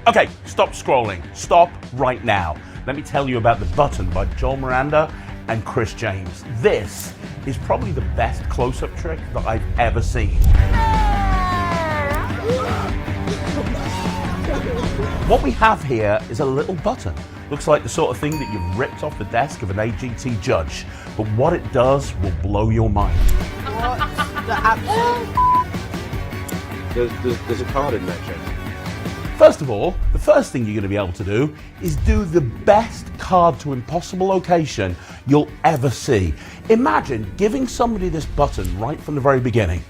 Okay, stop scrolling. Stop right now. Let me tell you about the button by João Miranda and Chris James. This is probably the best close-up trick that I've ever seen. What we have here is a little button. Looks like the sort of thing that you've ripped off the desk of an AGT judge. But what it does will blow your mind. What the absolute... There's a card in there, Jake. First of all, the first thing you're going to be able to do is do the best card to impossible location you'll ever see. Imagine giving somebody this button right from the very beginning.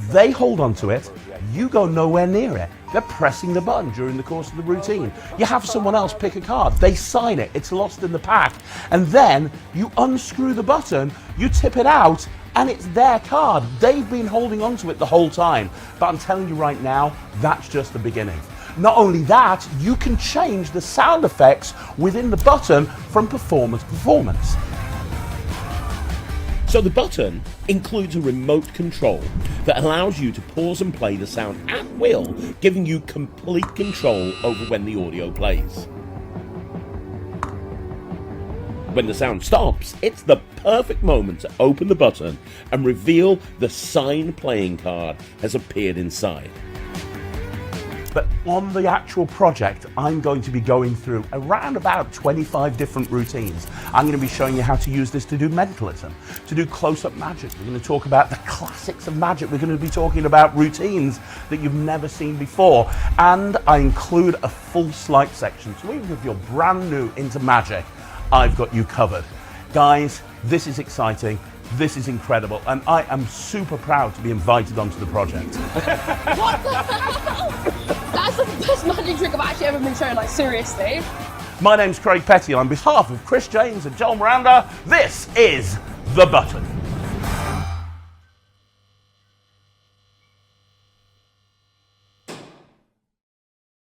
They hold onto it, you go nowhere near it. They're pressing the button during the course of the routine. You have someone else pick a card, they sign it, it's lost in the pack, and then you unscrew the button, you tip it out, and it's their card. They've been holding onto it the whole time. But I'm telling you right now, that's just the beginning. Not only that, you can change the sound effects within the button from performance to performance. So the button includes a remote control that allows you to pause and play the sound at will, giving you complete control over when the audio plays. When the sound stops, it's the perfect moment to open the button and reveal the signed playing card has appeared inside. But on the actual project, I'm going to be going through around about 25 different routines. I'm going to be showing you how to use this to do mentalism, to do close-up magic. We're going to talk about the classics of magic. We're going to be talking about routines that you've never seen before. And I include a full slight section. So even if you're brand new into magic, I've got you covered. Guys, this is exciting. This is incredible. And I am super proud to be invited onto the project. What the hell? That's the best magic trick I've actually ever been shown, like seriously. My name's Craig Petty, and on behalf of Chris James and João Miranda, this is The Button.